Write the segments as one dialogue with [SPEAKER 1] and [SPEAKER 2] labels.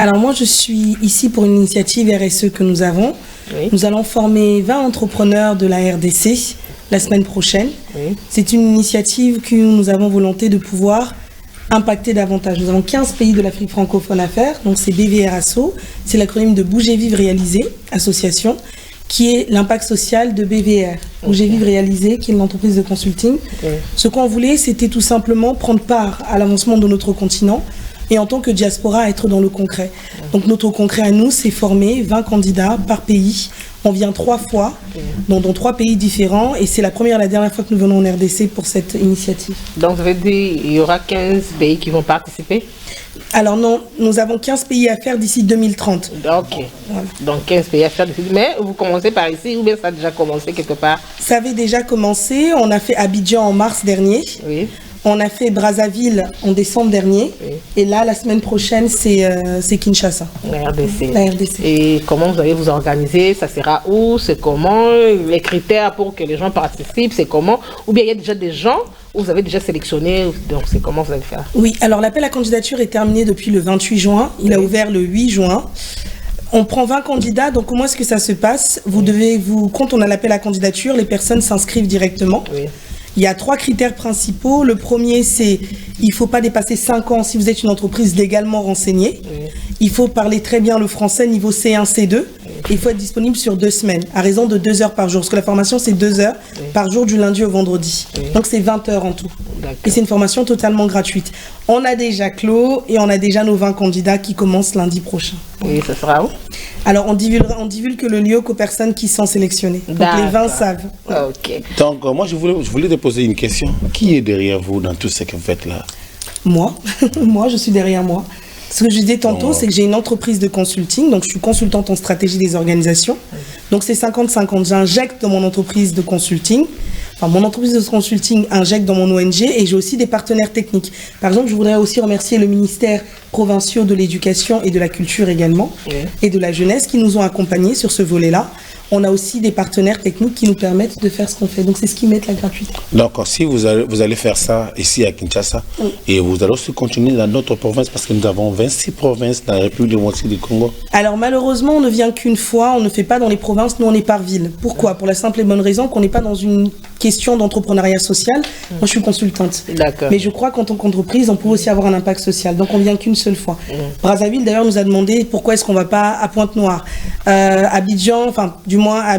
[SPEAKER 1] Alors moi, je suis ici pour une initiative RSE que nous avons. Oui. Nous allons former 20 entrepreneurs de la RDC la semaine prochaine. Oui. C'est une initiative que nous avons volonté de pouvoir impacter davantage. Nous avons 15 pays de l'Afrique francophone à faire, donc c'est BVR Asso, c'est l'acronyme de Bouger Vivre Réaliser, association, qui est l'impact social de BVR. Bouger Vivre Réaliser, qui est une entreprise de consulting. Ce qu'on voulait, c'était tout simplement prendre part à l'avancement de notre continent, et en tant que diaspora, être dans le concret. Donc notre concret à nous, c'est former 20 candidats par pays. On vient 3 fois, dans 3 pays différents, et c'est la première et la dernière fois que nous venons en RDC pour cette initiative.
[SPEAKER 2] Donc ça veut dire qu'il y aura 15 pays qui vont participer?
[SPEAKER 1] Alors non, nous avons 15 pays à faire d'ici 2030.
[SPEAKER 2] Ok, voilà. Donc 15 pays à faire d'ici. Mais vous commencez par ici ou bien ça a déjà commencé quelque part?
[SPEAKER 1] Ça avait déjà commencé, on a fait Abidjan en mars dernier. Oui. On a fait Brazzaville en décembre dernier. Oui. Et là, la semaine prochaine, c'est Kinshasa.
[SPEAKER 2] La RDC.
[SPEAKER 1] La RDC.
[SPEAKER 2] Et comment vous allez vous organiser? Ça sera où? C'est comment? Les critères pour que les gens participent, c'est comment? Ou bien il y a déjà des gens où vous avez déjà sélectionné? Donc c'est comment vous allez faire?
[SPEAKER 1] Oui, alors l'appel à candidature est terminé depuis le 28 juin. Il a ouvert le 8 juin. On prend 20 candidats, donc comment est-ce que ça se passe? Quand on a l'appel à candidature, les personnes s'inscrivent directement. Oui. Il y a 3 critères principaux. Le premier, c'est il ne faut pas dépasser 5 ans si vous êtes une entreprise légalement renseignée. Oui. Il faut parler très bien le français niveau C1, C2. Oui. Et il faut être disponible sur 2 semaines, à raison de 2 heures par jour. Parce que la formation, c'est 2 heures par jour du lundi au vendredi. Oui. Donc, c'est 20 heures en tout. Et c'est une formation totalement gratuite. On a déjà clos et on a déjà nos 20 candidats qui commencent lundi prochain.
[SPEAKER 2] Et ça sera où?
[SPEAKER 1] Alors, on divulgue le lieu qu'aux personnes qui sont sélectionnées. Donc, les 20 savent.
[SPEAKER 2] Ok.
[SPEAKER 3] Donc, moi, je voulais te poser une question. Qui est derrière vous dans tout ce que vous faites là?
[SPEAKER 1] Moi. Moi, je suis derrière moi. Ce que je disais tantôt, c'est que j'ai une entreprise de consulting. Donc, je suis consultante en stratégie des organisations. Donc, c'est 50-50. J'injecte dans mon entreprise de consulting. Enfin, mon entreprise de consulting injecte dans mon ONG et j'ai aussi des partenaires techniques. Par exemple, je voudrais aussi remercier le ministère provincial de l'éducation et de la culture également, et de la jeunesse qui nous ont accompagnés sur ce volet-là. On a aussi des partenaires techniques qui nous permettent de faire ce qu'on fait. Donc, c'est ce qui met la gratuité.
[SPEAKER 3] Donc, si vous allez faire ça ici à Kinshasa, et vous allez aussi continuer dans d'autres provinces, parce que nous avons 26 provinces dans la République démocratique du Congo.
[SPEAKER 1] Alors, malheureusement, on ne vient qu'une fois. On ne fait pas dans les provinces. Nous, on est par ville. Pourquoi? Pour la simple et bonne raison qu'on n'est pas dans une question d'entrepreneuriat social. Moi, je suis consultante. Mais je crois qu'en tant qu'entreprise, on peut aussi avoir un impact social. Donc, on vient qu'une seule fois. Brazzaville, d'ailleurs, nous a demandé pourquoi est-ce qu'on ne va pas à Pointe-Noire. Abidjan, enfin, du moins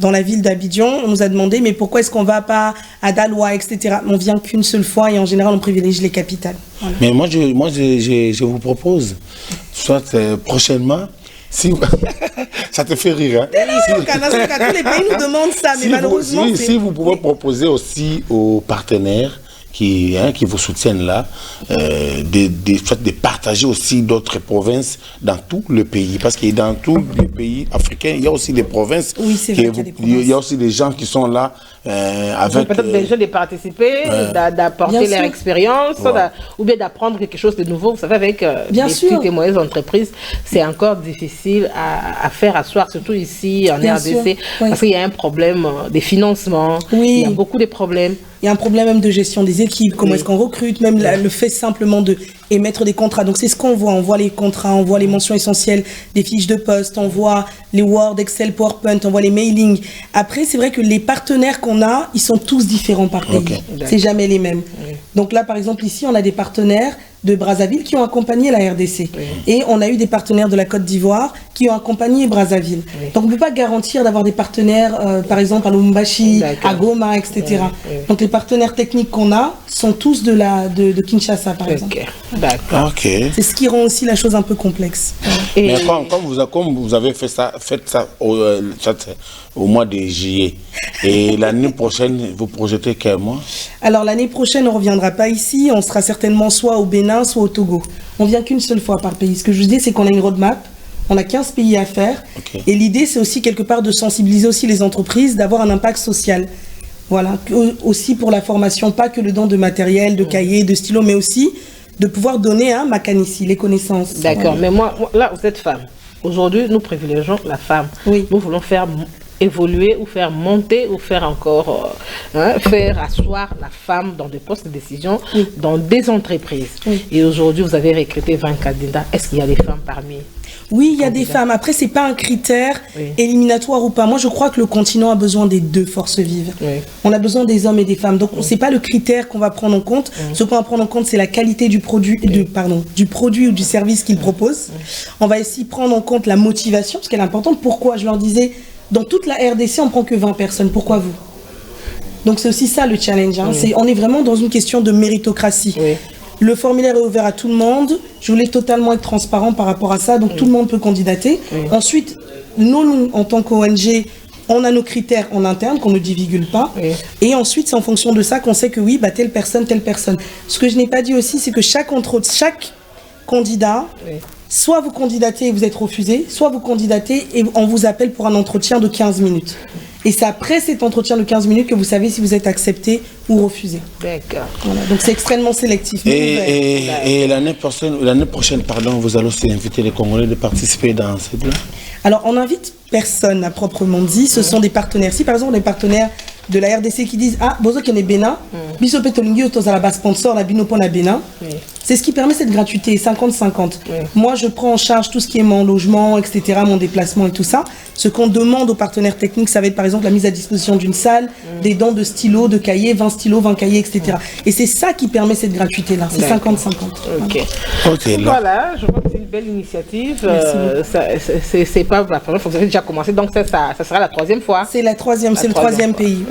[SPEAKER 1] dans la ville d'Abidjan, on nous a demandé mais pourquoi est-ce qu'on ne va pas à Daloa, etc. On vient qu'une seule fois et en général, on privilégie les capitales. Voilà.
[SPEAKER 3] Mais moi, je vous propose, soit prochainement, si ça te fait rire, hein?
[SPEAKER 1] Tous les pays nous demandent ça, mais malheureusement...
[SPEAKER 3] Si vous pouvez proposer aussi aux partenaires qui vous soutiennent là, de partager aussi d'autres provinces dans tout le pays. Parce que dans tous les pays africains, il y a aussi des provinces.
[SPEAKER 1] Oui, c'est vrai
[SPEAKER 3] il y a aussi des gens qui sont là avec...
[SPEAKER 2] Peut-être déjà de participer, d'apporter leur expérience, ou bien d'apprendre quelque chose de nouveau. Vous savez, avec les petites et moyennes entreprises, c'est encore difficile à faire asseoir, surtout ici en RDC, parce qu'il y a un problème des financements, il y a beaucoup de problèmes.
[SPEAKER 1] Il y a un problème même de gestion des équipes, comment est-ce qu'on recrute, même le fait simplement d'émettre des contrats. Donc c'est ce qu'on voit, on voit les contrats, on voit les mentions essentielles des fiches de poste, on voit les Word, Excel, PowerPoint, on voit les mailings. Après, c'est vrai que les partenaires qu'on a, ils sont tous différents par pays. C'est jamais les mêmes. Donc là, par exemple, ici, on a des partenaires de Brazzaville qui ont accompagné la RDC. Et on a eu des partenaires de la Côte d'Ivoire qui ont accompagné Brazzaville. Donc on ne peut pas garantir d'avoir des partenaires, par exemple à Lubumbashi, à Goma, etc. Donc les partenaires techniques qu'on a sont tous de Kinshasa, par exemple.
[SPEAKER 2] D'accord.
[SPEAKER 1] C'est ce qui rend aussi la chose un peu complexe.
[SPEAKER 3] Mais comme vous avez fait ça au mois de juillet, et l'année prochaine, vous projetez quel mois?
[SPEAKER 1] Alors l'année prochaine, on ne reviendra pas ici, on sera certainement soit au Bénin, soit au Togo. On vient qu'une seule fois par pays. Ce que je vous dis, c'est qu'on a une roadmap, on a 15 pays à faire, et l'idée, c'est aussi quelque part de sensibiliser aussi les entreprises, d'avoir un impact social. Voilà, aussi pour la formation, pas que le don de matériel, de cahiers, de stylos, mais aussi de pouvoir donner Makanici, les connaissances.
[SPEAKER 2] D'accord, mais moi, là, vous êtes femme. Aujourd'hui, nous privilégions la femme. Nous voulons faire évoluer ou faire monter ou faire encore faire asseoir la femme dans des postes de décision dans des entreprises. Et aujourd'hui, vous avez recruté 20 candidats. Est-ce qu'il y a des femmes parmi?
[SPEAKER 1] Oui, il y a des femmes. Après, c'est pas un critère éliminatoire ou pas. Moi, je crois que le continent a besoin des deux forces vives. On a besoin des hommes et des femmes. Donc, c'est pas le critère qu'on va prendre en compte. Ce qu'on va prendre en compte, c'est la qualité du produit, du produit ou du service qu'ils proposent. On va aussi prendre en compte la motivation, parce qu'elle est importante. Pourquoi? Je leur disais, dans toute la RDC, on prend que 20 personnes. Pourquoi vous? Donc, c'est aussi ça le challenge. Hein. On est vraiment dans une question de méritocratie. Le formulaire est ouvert à tout le monde. Je voulais totalement être transparent par rapport à ça. Donc, tout le monde peut candidater. Ensuite, nous, en tant qu'ONG, on a nos critères en interne qu'on ne divulgue pas. Et ensuite, c'est en fonction de ça qu'on sait que oui, bah, telle personne, telle personne. Ce que je n'ai pas dit aussi, c'est que chaque candidat, soit vous candidatez et vous êtes refusé, soit vous candidatez et on vous appelle pour un entretien de 15 minutes. Et c'est après cet entretien de 15 minutes que vous savez si vous êtes accepté ou refusé.
[SPEAKER 2] D'accord.
[SPEAKER 1] Voilà, donc c'est extrêmement sélectif.
[SPEAKER 3] Et l'année prochaine, vous allez aussi inviter les Congolais de participer dans cette là?
[SPEAKER 1] Alors, on n'invite personne à proprement dit. Ce sont des partenaires. Si par exemple, on a des partenaires de la RDC qui disent ah, bozo kene Bénin, biso petolingi otoza la base sponsor, la binopo na Bénin. C'est ce qui permet cette gratuité, 50-50. Moi, je prends en charge tout ce qui est mon logement, etc., mon déplacement et tout ça. Ce qu'on demande aux partenaires techniques, ça va être par exemple la mise à disposition d'une salle, des dons de stylos, de cahiers, 20 stylos, 20 cahiers, etc. Et c'est ça qui permet cette gratuité-là. C'est 50-50.
[SPEAKER 2] Voilà, je crois que c'est une belle initiative. C'est pas la première fois que vous avez déjà commencé, donc ça sera la troisième fois.
[SPEAKER 1] C'est la troisième, c'est le troisième pays.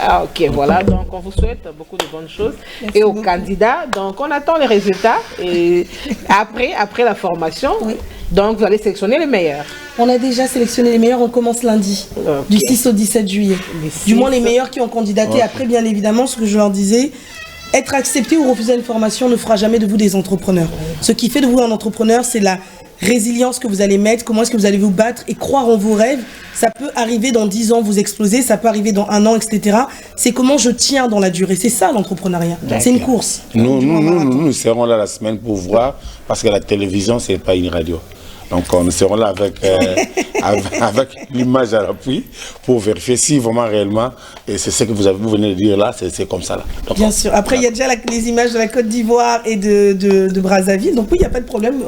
[SPEAKER 2] Ah, ok, voilà. Donc, on vous souhaite beaucoup de bonnes choses. Et aux candidats, donc, on attend les résultats. Et après la formation, donc, vous allez sélectionner les meilleurs.
[SPEAKER 1] On a déjà sélectionné les meilleurs. On commence lundi, du 6 au 17 juillet. Du moins, les meilleurs qui ont candidaté. Après, bien évidemment, ce que je leur disais, être accepté ou refuser une formation ne fera jamais de vous des entrepreneurs. Ce qui fait de vous un entrepreneur, c'est la résilience que vous allez mettre, comment est-ce que vous allez vous battre et croire en vos rêves. Ça peut arriver dans 10 ans, vous exploser, ça peut arriver dans 1 an, etc. C'est comment je tiens dans la durée. C'est ça l'entrepreneuriat. C'est une course.
[SPEAKER 3] Nous serons là la semaine pour voir, parce que la télévision, c'est pas une radio. Donc nous serons là avec l'image à l'appui pour vérifier si vraiment réellement, et c'est ce que vous venez de dire là, c'est comme ça là. Donc,
[SPEAKER 1] bien sûr. Après, il y a déjà les images de la Côte d'Ivoire et de Brazzaville. Donc oui, il n'y a pas de problème.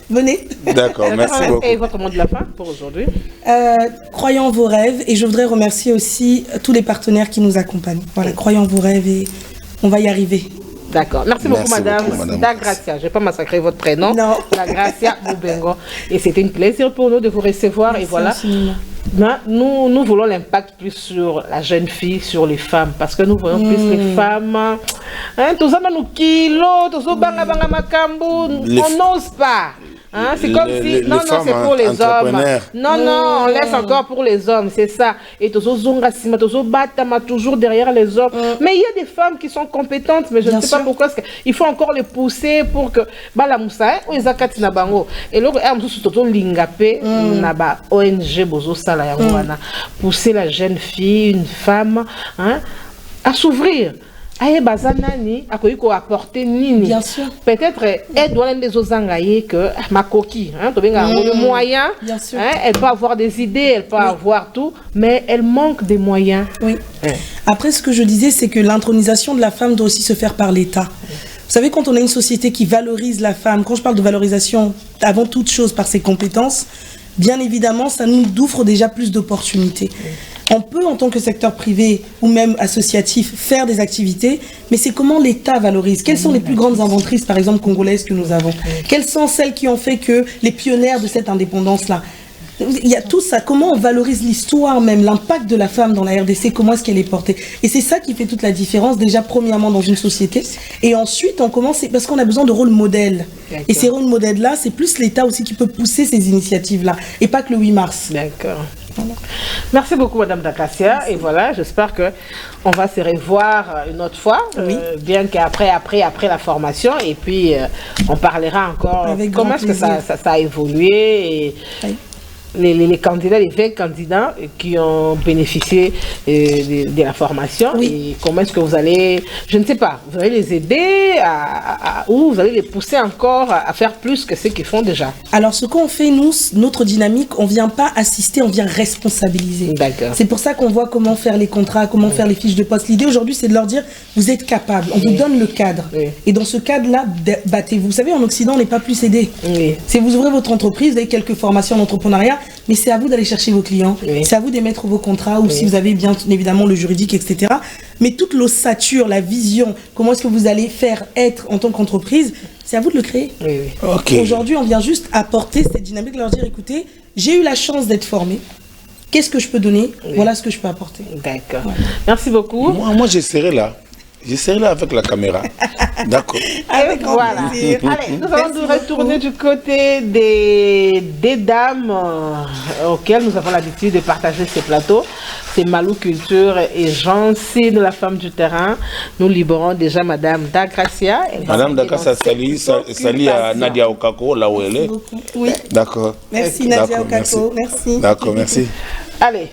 [SPEAKER 1] Venez.
[SPEAKER 3] D'accord, merci beaucoup.
[SPEAKER 2] Et votre mot de la fin pour aujourd'hui?
[SPEAKER 1] Croyons en vos rêves, et je voudrais remercier aussi tous les partenaires qui nous accompagnent. Voilà, croyons en vos rêves et on va y arriver.
[SPEAKER 2] D'accord. Merci beaucoup, madame. Da Gracia. Je ne vais pas massacrer votre prénom.
[SPEAKER 1] Non.
[SPEAKER 2] Da Gracia Moubengo. Et c'était un plaisir pour nous de vous recevoir.
[SPEAKER 1] Merci,
[SPEAKER 2] et voilà. Nous voulons l'impact plus sur la jeune fille, sur les femmes. Parce que nous voyons plus les femmes. Tout ça dans nos kilos, tout ça, on n'ose pas. Hein, c'est comme si non c'est pour les hommes. Non, on laisse encore pour les hommes, c'est ça. Et toujours derrière les hommes. Mais il y a des femmes qui sont compétentes, mais je ne sais pas pourquoi. Il faut encore les pousser pour que la moussa ou les akati na bango. Et là surtout l'ingapé na ba ONG bozo sala ya wana pousser la jeune fille, une femme, hein, à s'ouvrir. Aye bazanani akoyiko apporter nini.
[SPEAKER 1] Bien sûr.
[SPEAKER 2] Peut-être elle doit l'un des ozangaye que ma coquille, hein, le moyen.
[SPEAKER 1] Bien sûr.
[SPEAKER 2] Hein, elle peut avoir des idées, elle peut avoir tout, mais elle manque des moyens.
[SPEAKER 1] Oui. Après, ce que je disais, c'est que l'intronisation de la femme doit aussi se faire par l'État. Vous savez, quand on a une société qui valorise la femme, quand je parle de valorisation, avant toute chose par ses compétences, bien évidemment, ça nous offre déjà plus d'opportunités. On peut, en tant que secteur privé ou même associatif, faire des activités, mais c'est comment l'État valorise. Quelles sont les plus grandes inventrices, par exemple, congolaises que nous avons? Quelles sont celles qui ont fait que les pionnières de cette indépendance-là? Il y a tout ça, comment on valorise l'histoire même, l'impact de la femme dans la RDC, comment est-ce qu'elle est portée. Et c'est ça qui fait toute la différence, déjà premièrement dans une société. Et ensuite, on commence, parce qu'on a besoin de rôles modèles. Et ces rôles modèles-là, c'est plus l'État aussi qui peut pousser ces initiatives-là, et pas que le 8 mars.
[SPEAKER 2] D'accord. Voilà. Merci beaucoup, Madame Da Gracia. Et voilà, j'espère qu'on va se revoir une autre fois, bien qu'après la formation, et puis on parlera encore comment est-ce que ça a évolué. Et les candidats, les 20 candidats qui ont bénéficié de la formation. Et comment est-ce que vous allez, je ne sais pas, vous allez les aider ou vous allez les pousser encore à faire plus que ce qu'ils font déjà?
[SPEAKER 1] Alors, ce qu'on fait, nous, notre dynamique, on ne vient pas assister, on vient responsabiliser.
[SPEAKER 2] D'accord.
[SPEAKER 1] C'est pour ça qu'on voit comment faire les contrats, comment faire les fiches de poste. L'idée aujourd'hui, c'est de leur dire, vous êtes capables, on vous donne le cadre. Et dans ce cadre-là, battez-vous. Vous savez, en Occident, on n'est pas plus aidé. Si vous ouvrez votre entreprise, vous avez quelques formations d'entrepreneuriat, mais c'est à vous d'aller chercher vos clients. C'est à vous d'émettre vos contrats, ou si vous avez bien évidemment le juridique, etc. Mais toute l'ossature, la vision, comment est-ce que vous allez faire être en tant qu'entreprise, c'est à vous de le créer. Aujourd'hui, on vient juste apporter cette dynamique, leur dire, écoutez, j'ai eu la chance d'être formé. Qu'est-ce que je peux donner? Voilà ce que je peux apporter.
[SPEAKER 2] D'accord. Merci beaucoup.
[SPEAKER 3] Moi, je serai là. Je serai là avec la caméra. D'accord.
[SPEAKER 1] Avec voilà.
[SPEAKER 2] Allez, nous allons nous retourner du côté des dames auxquelles nous avons l'habitude de partager ces plateaux. C'est Malou Culture et Jean-Cine, la femme du terrain. Nous libérons déjà Madame Dagracia.
[SPEAKER 3] Madame Dagracia, salut à Nadia Okako, là où elle est.
[SPEAKER 1] Oui.
[SPEAKER 3] D'accord.
[SPEAKER 1] Merci Nadia Okako. Merci.
[SPEAKER 3] D'accord, merci.
[SPEAKER 2] Allez.